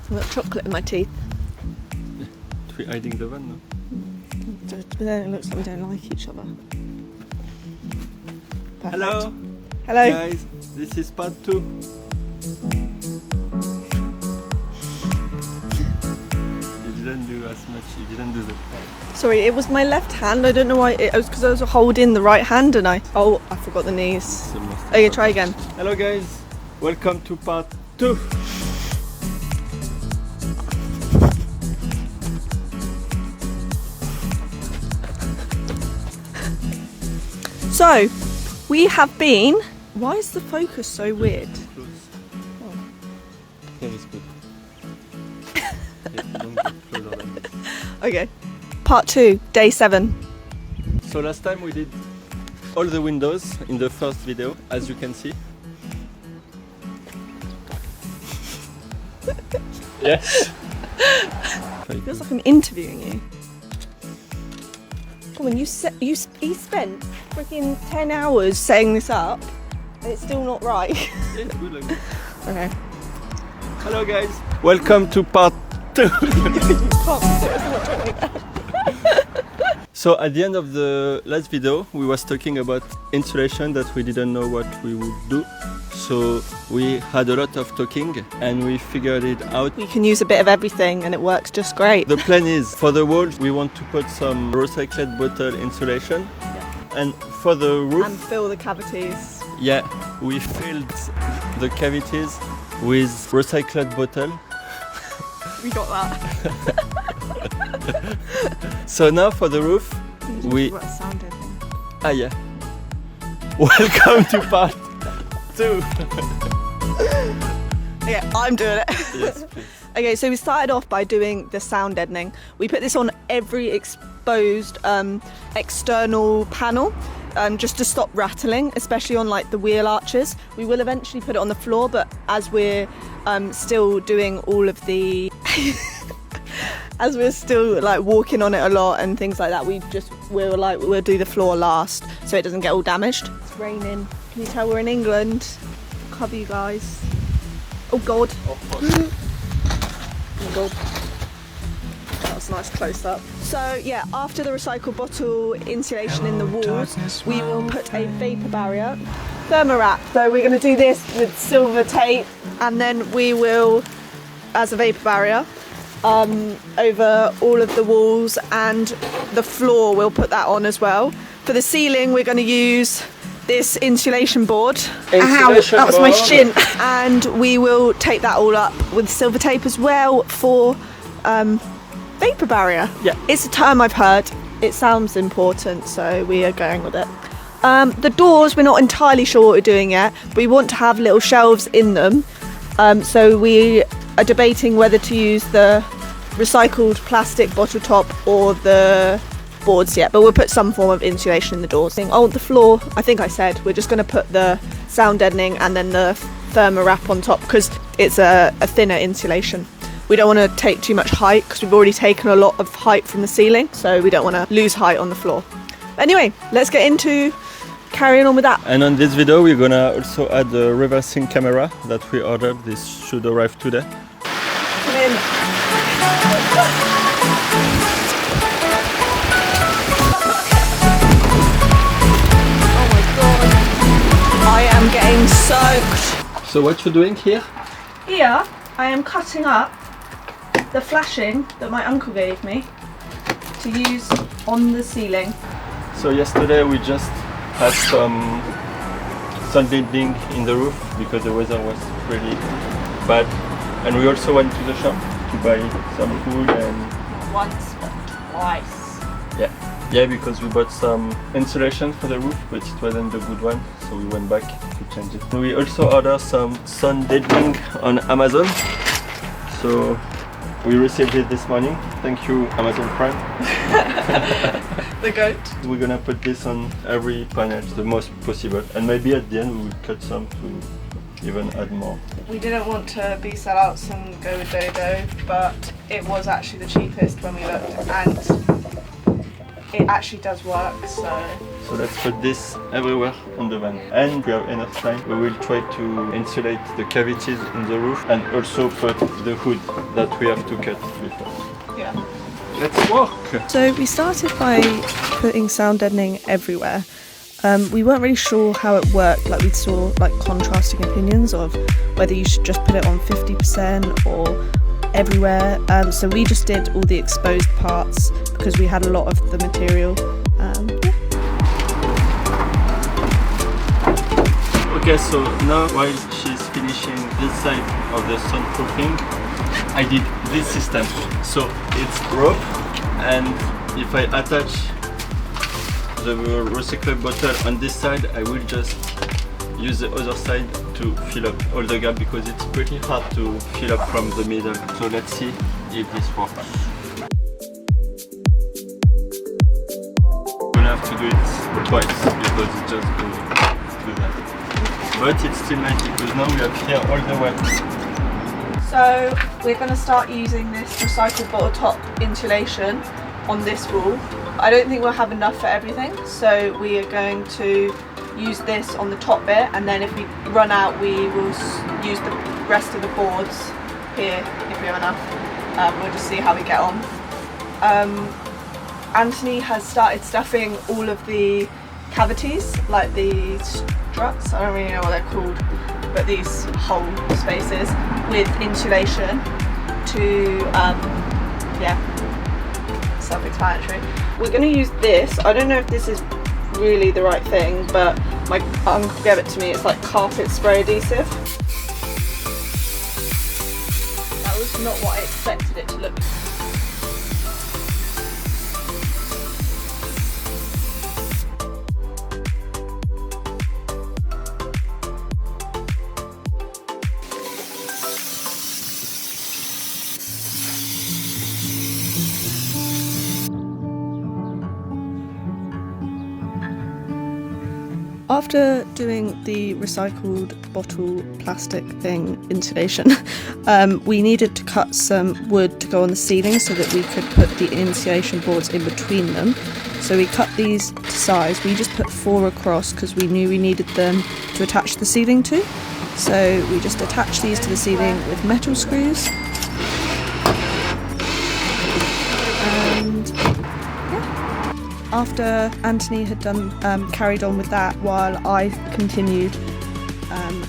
I've got chocolate in my teeth. We're hiding the van now. But then it looks like we don't like each other. Perfect. Hello! Hello! Guys, this is part 2. You didn't do as much, you didn't do that. Sorry, it was my left hand. I don't know why. It was because I was holding the right hand and I forgot the knees. Okay, try again. Hello guys, welcome to part 2. So, we have been... Why is the focus so weird? Oh. Yeah, it's good. Okay. Part 2, day 7. So last time we did all the windows in the first video, as you can see. Yes. It feels like I'm interviewing you. Come on, he spent freaking 10 hours setting this up and it's still not right. Yeah, it's good like that. Okay. Hello guys, welcome to part 2. So at the end of the last video we was talking about insulation, that we didn't know what we would do. So we had a lot of talking and we figured it out. We can use a bit of everything and it works just great. The plan is, for the walls we want to put some recycled bottle insulation. Yeah. And for the roof... And fill the cavities. Yeah, we filled the cavities with recycled bottle. We got that. So now for the roof, we... What sound deadening. Ah yeah. Welcome to part 2. Okay, I'm doing it. Yes, please. Okay, so we started off by doing the sound deadening. We put this on every exposed external panel just to stop rattling, especially on like the wheel arches. We will eventually put it on the floor, but as we're still doing all of the as we're still like walking on it a lot and things like that, we'll do the floor last so it doesn't get all damaged. It's raining. Can you tell we're in England? I'll cover you guys. Oh god. Oh god. That was a nice close up. So yeah, after the recycled bottle insulation in the walls, we will put a vapor barrier, thermowrap. So we're going to do this with silver tape and then we will, as a vapor barrier, over all of the walls, and the floor we'll put that on as well. For the ceiling we're going to use this insulation board. Ow, that was my shin. And we will tape that all up with silver tape as well for vapor barrier. Yeah. It's a term I've heard. It sounds important, so we are going with it. The doors, we're not entirely sure what we're doing yet. We want to have little shelves in them. So we are debating whether to use the recycled plastic bottle top or the boards yet, but we'll put some form of insulation in the doors. Oh, the floor, I think I said, we're just going to put the sound deadening and then the thermowrap on top because it's a thinner insulation. We don't want to take too much height because we've already taken a lot of height from the ceiling, so we don't want to lose height on the floor. Anyway, let's get into carrying on with that. And on this video we're gonna also add a reversing camera that we ordered. This should arrive today. Come in. Oh my god. I am getting soaked. So what you're doing here? Here, I am cutting up the flashing that my uncle gave me to use on the ceiling. So yesterday we just had some sun deadening in the roof because the weather was really bad, and we also went to the shop to buy some wood and... Once, but twice. Yeah, because we bought some insulation for the roof, but it wasn't the good one, so we went back to change it. We also ordered some sun deadening on Amazon, so we received it this morning. Thank you, Amazon Prime. The goat. We're gonna put this on every panel, the most possible, and maybe at the end we will cut some to even add more. We didn't want to be sellouts and go with Dodo, but it was actually the cheapest when we looked, and it actually does work, so let's put this everywhere on the van. And if we have enough time, we will try to insulate the cavities in the roof and also put the hood that we have to cut before. yeah. Let's work! So we started by putting sound deadening everywhere. We weren't really sure how it worked, like we saw like contrasting opinions of whether you should just put it on 50% or everywhere. So we just did all the exposed parts because we had a lot of the material. Okay, so now while she's finishing this side of the soundproofing, I did this system. So it's rope, and if I attach the recyclable bottle on this side, I will just use the other side to fill up all the gap because it's pretty hard to fill up from the middle. So let's see if this works. We'll have to do it twice because it's just going to do that. But it's still nice because now we have here all the wet. So we're going to start using this recycled bottle top insulation on this wall. I don't think we'll have enough for everything, so we are going to use this on the top bit, and then if we run out we will use the rest of the boards here if we have enough. We'll just see how we get on. Anthony has started stuffing all of the cavities, like the struts, I don't really know what they're called, but these hole spaces with insulation to, self-explanatory. We're going to use this. I don't know if this is really the right thing, but my uncle gave it to me. It's like carpet spray adhesive. That was not what I expected it to look like. After doing the recycled bottle plastic thing insulation, we needed to cut some wood to go on the ceiling so that we could put the insulation boards in between them. So we cut these to size. We just put 4 across because we knew we needed them to attach the ceiling to. So we just attach these to the ceiling with metal screws. And after Anthony had done carried on with that, while I continued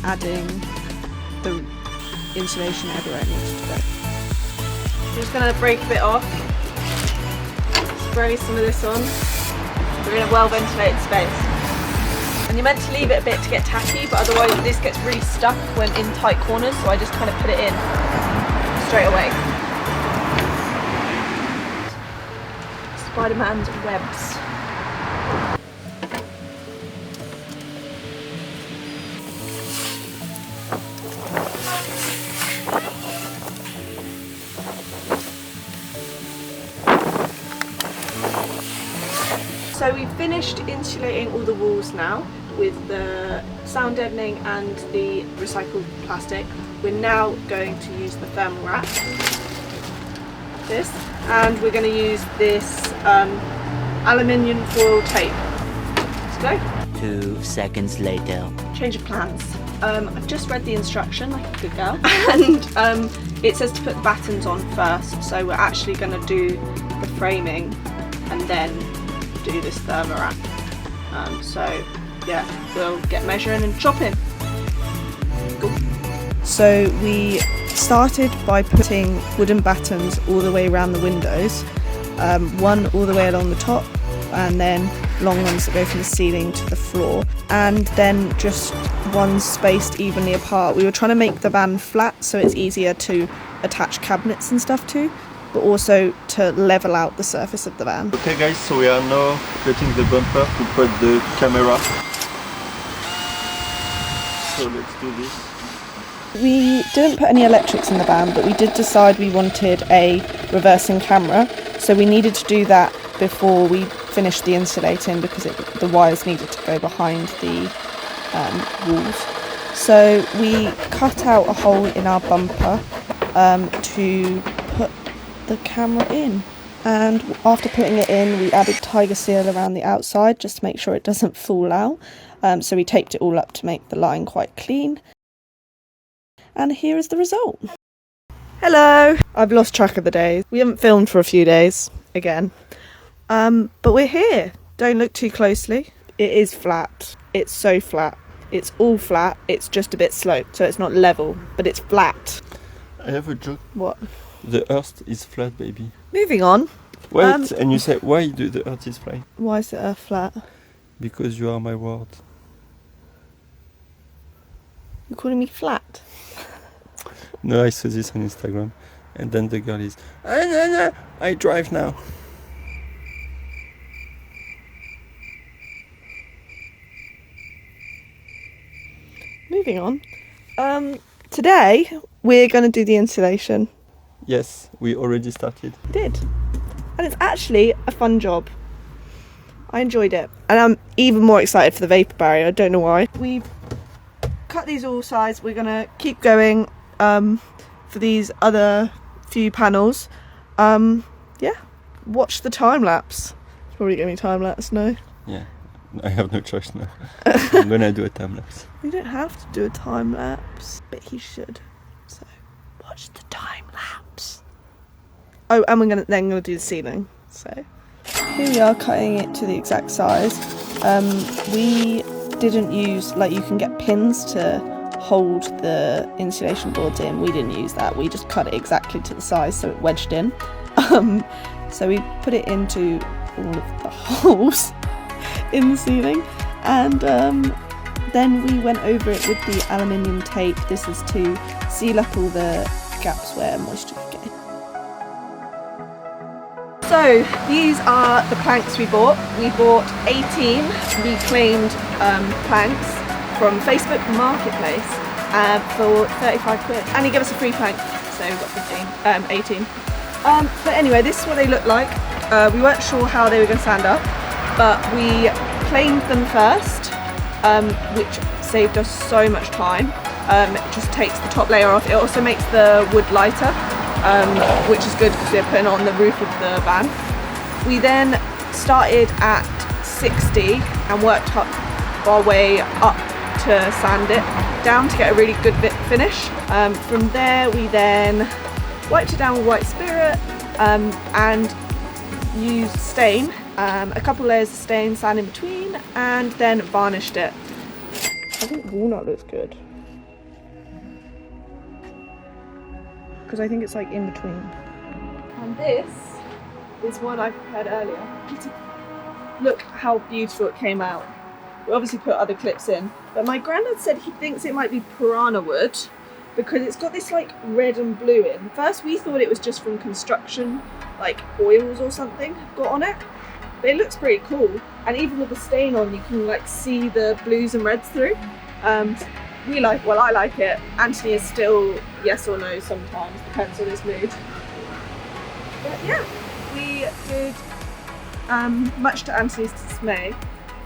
adding the insulation everywhere it needed to go. I'm just going to break a bit off, spray some of this on. We're in a well ventilated space. And you're meant to leave it a bit to get tacky, but otherwise this gets really stuck when in tight corners, so I just kind of put it in straight away. Spider-Man's webs. So we've finished insulating all the walls now with the sound deadening and the recycled plastic. We're now going to use the thermal wrap, this, and we're going to use this aluminium foil tape. Let's go. 2 seconds later. Change of plans. I've just read the instruction like a good girl, and it says to put the battens on first, so we're actually going to do the framing and then do this thermal wrap. So yeah, we'll get measuring and chopping. Cool. So we started by putting wooden battens all the way around the windows, one all the way along the top, and then long ones that go from the ceiling to the floor, and then just ones spaced evenly apart. We were trying to make the van flat so it's easier to attach cabinets and stuff to, but also to level out the surface of the van. Okay guys, so we are now cutting the bumper to put the camera. So let's do this. We didn't put any electrics in the van, but we did decide we wanted a reversing camera, so we needed to do that before we finished the insulating because the wires needed to go behind the walls. So we cut out a hole in our bumper to put the camera in. And after putting it in, we added tiger seal around the outside just to make sure it doesn't fall out. So we taped it all up to make the line quite clean. And here is the result. Hello! I've lost track of the days. We haven't filmed for a few days, again. But we're here. Don't look too closely. It is flat. It's so flat. It's all flat. It's just a bit sloped, so it's not level, but it's flat. I have a joke. What? The earth is flat, baby. Moving on. Wait, and you say, why do the earth is flat? Why is the earth flat? Because you are my world. You're calling me flat? No, I saw this on Instagram. And then the girl is, no, I drive now. Moving on. Today, we're going to do the installation. Yes, we already started. We did. And it's actually a fun job. I enjoyed it. And I'm even more excited for the vapour barrier. I don't know why. We've cut these all sides. We're going to keep going for these other few panels. Yeah, watch the time lapse. It's probably going to be time lapse, no? Yeah, I have no choice now. I'm going to do a time lapse. We don't have to do a time lapse, but he should. So, watch the time lapse. Oh, and we're then gonna do the ceiling. So, here we are cutting it to the exact size. We didn't use, like, you can get pins to hold the insulation boards in. We didn't use that. We just cut it exactly to the size so it wedged in. So we put it into all of the holes in the ceiling, and then we went over it with the aluminium tape. This is to seal up all the gaps where moisture could get in. So these are the planks we bought. We bought 18 reclaimed planks from Facebook Marketplace for 35 quid. And he gave us a free plank, so we got 18. But anyway, this is what they look like. We weren't sure how they were going to stand up, but we planed them first, which saved us so much time. It just takes the top layer off. It also makes the wood lighter, which is good because we're putting it on the roof of the van. We then started at 60 and worked up our way up to sand it down to get a really good finish. From there we then wiped it down with white spirit and used stain, a couple layers of stain, sand in between, and then varnished it. I think walnut looks good because I think it's like in between. And this is one I prepared earlier. Look how beautiful it came out. We obviously put other clips in, but my granddad said he thinks it might be piranha wood because it's got this like red and blue in. First we thought it was just from construction, like oils or something got on it, but it looks pretty cool. And even with the stain on, you can like see the blues and reds through. I like it. Anthony is still yes or no sometimes, depends on his mood. But yeah, we did, much to Anthony's dismay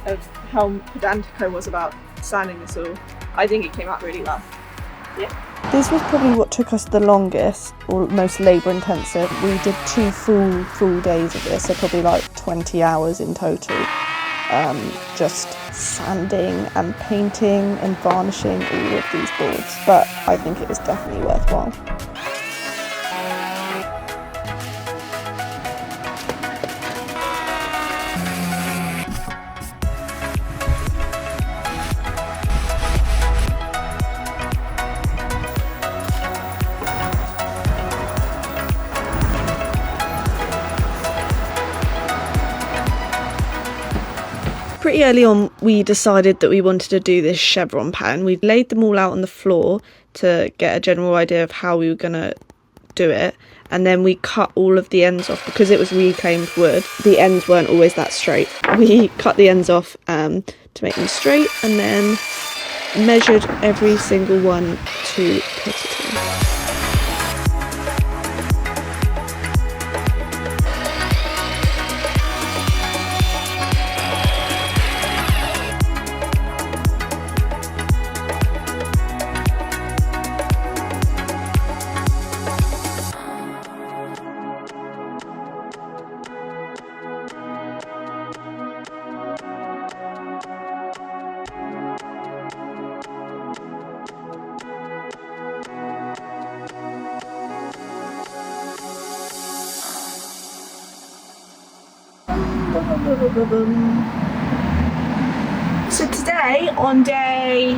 of how pedantic I was about sanding this all, I think it came out really well. Yeah. This was probably what took us the longest, or most labour intensive. We did 2 full days of this, so probably like 20 hours in total. Just sanding and painting and varnishing all of these boards, but I think it is definitely worthwhile. Pretty early on we decided that we wanted to do this chevron pan. We laid them all out on the floor to get a general idea of how we were going to do it, and then we cut all of the ends off because it was reclaimed wood. The ends weren't always that straight. We cut the ends off to make them straight, and then measured every single one to put it in. So today, on day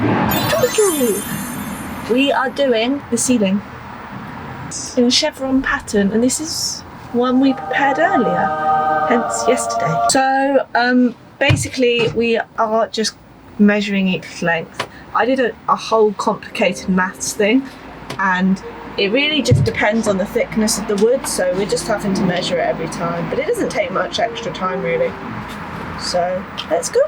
22, we are doing the ceiling in a chevron pattern, and this is one we prepared earlier, hence yesterday. So basically we are just measuring each length. I did a whole complicated maths thing, and it really just depends on the thickness of the wood, so we're just having to measure it every time, but it doesn't take much extra time really. So let's go.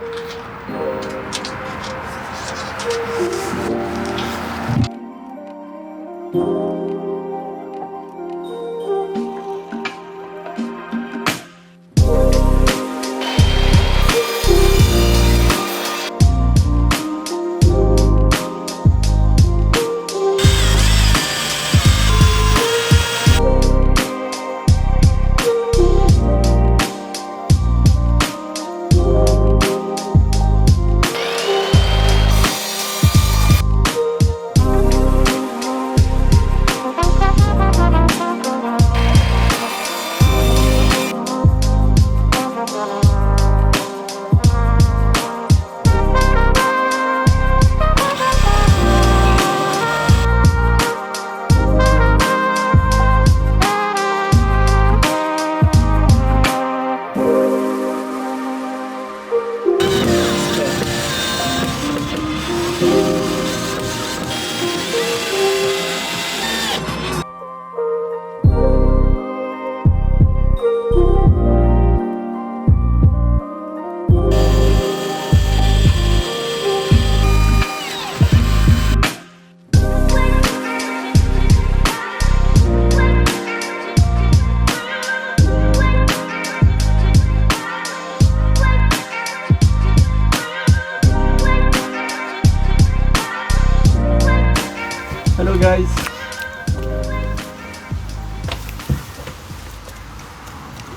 Hello guys.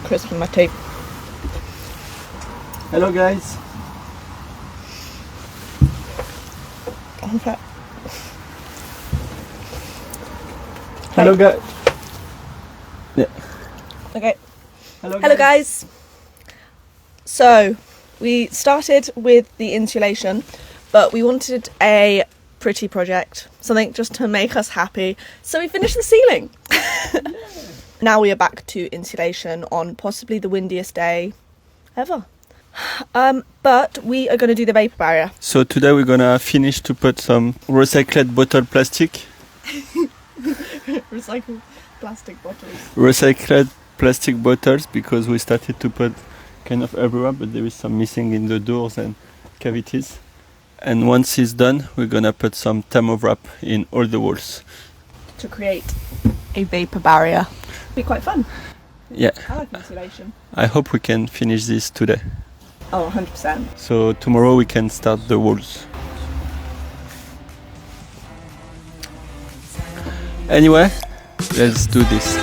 Crisp in my teeth. Hello guys. Okay. Hello guys. Yeah. Okay. Hello guys. So we started with the insulation, but we wanted a pretty project, something just to make us happy, so we finished the ceiling. Now we are back to insulation on possibly the windiest day ever. But we are going to do the vapor barrier. So today we're gonna finish to put some recycled bottle plastic. Recycled plastic bottles. Recycled plastic bottles, because we started to put kind of everywhere, but there is some missing in the doors and cavities. And once it's done, we're gonna put some thermo wrap in all the walls to create a vapor barrier. Be quite fun. Yeah. I like insulation. I hope we can finish this today. Oh, 100%. So tomorrow we can start the walls. Anyway, let's do this.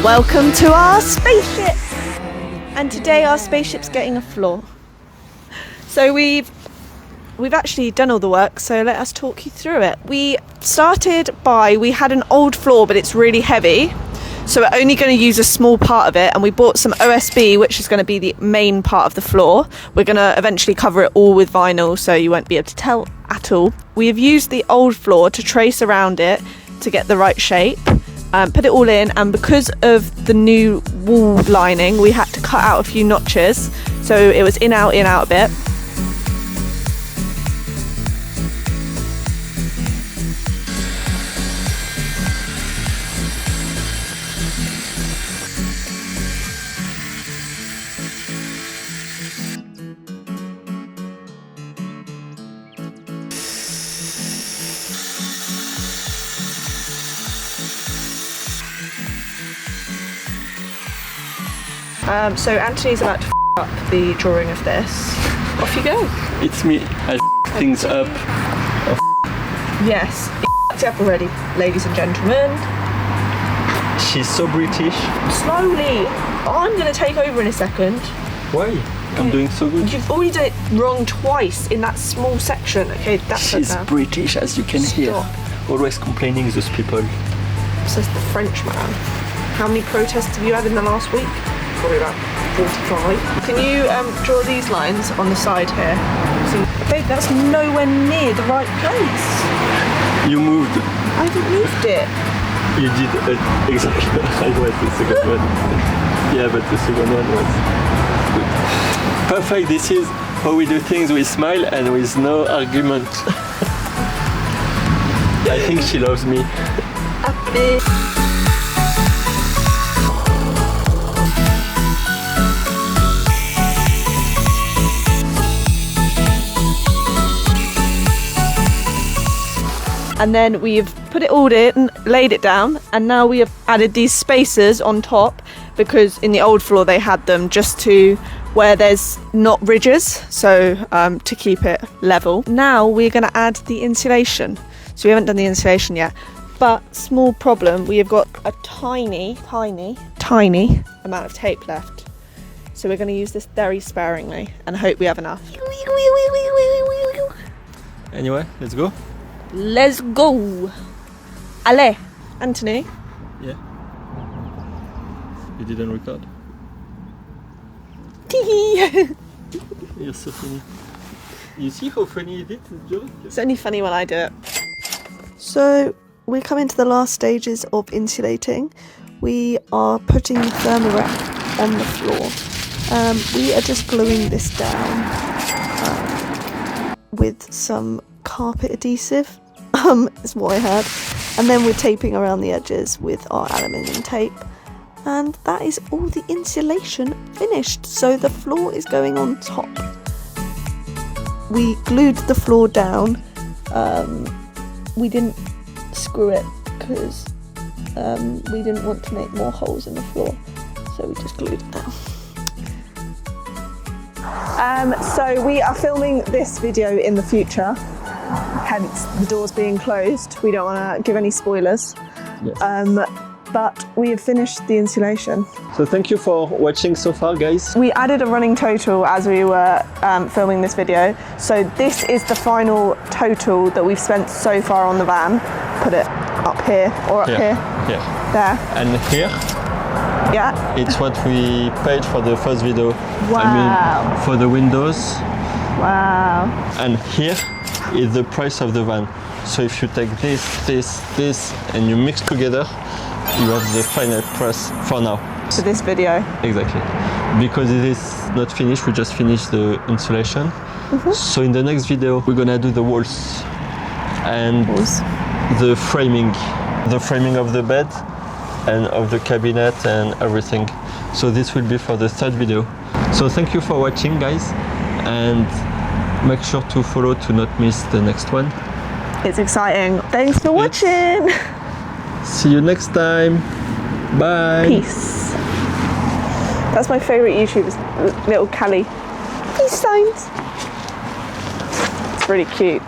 Welcome to our spaceship! And today our spaceship's getting a floor. So we've actually done all the work, so let us talk you through it. We had an old floor, but it's really heavy, so we're only going to use a small part of it, and we bought some OSB, which is going to be the main part of the floor. We're going to eventually cover it all with vinyl, so you won't be able to tell at all. We have used the old floor to trace around it to get the right shape. Put it all in, and because of the new wall lining we had to cut out a few notches, So it was in out a bit. So Anthony's about to up the drawing of this. Off you go. It's me. I things up. Yes, it's up already, ladies and gentlemen. She's so British. Slowly. I'm going to take over in a second. Why? I'm doing so good. You've already done it wrong twice in that small section. Okay, that's She's now. British, as you can hear. Stop. Always complaining, those people. Says the French man. How many protests have you had in the last week? Probably about 45. Can you draw these lines on the side here? So, babe, that's nowhere near the right place. You moved. I haven't moved it. You did exactly. I was the second one. Yeah, but the second one was good. Perfect. This is how we do things with smile and with no argument. I think she loves me. Happy. And then we've put it all in, laid it down, and now we have added these spacers on top because in the old floor they had them just to where there's not ridges, so to keep it level. Now we're going to add the insulation. So we haven't done the insulation yet, but small problem, we have got a tiny amount of tape left. So we're going to use this very sparingly and hope we have enough. Anyway, let's go. Let's go. Allez, Anthony. Yeah. You didn't record? You're so funny. You see how funny it is, the joke? It's only funny when I do it. So we're coming to the last stages of insulating. We are putting the thermarest on the floor. We are just gluing this down with some carpet adhesive, is what I had, and then we're taping around the edges with our aluminium tape, and that is all the insulation finished. So the floor is going on top. We glued the floor down. We didn't screw it because we didn't want to make more holes in the floor, so we just glued it down. So we are filming this video in the future, hence the doors being closed. We don't want to give any spoilers. Yes. But we have finished the insulation. So thank you for watching so far, guys. We added a running total as we were filming this video. So this is the final total that we've spent so far on the van. Put it up here or up here. Yeah. There. And here. Yeah. It's what we paid for the first video. Wow. I mean, for the windows. Wow. And here is the price of the van. So if you take this, and you mix together, you have the final price for now. For this video. Exactly. Because it is not finished, we just finished the insulation. Mm-hmm. So in the next video, we're gonna do the walls and the framing of the bed and of the cabinet and everything. So this will be for the third video. So thank you for watching, guys, and make sure to follow to not miss the next one. It's exciting. Thanks for watching. See you next time. Bye. Peace. That's my favourite YouTuber's little Callie. Peace signs. It's really cute.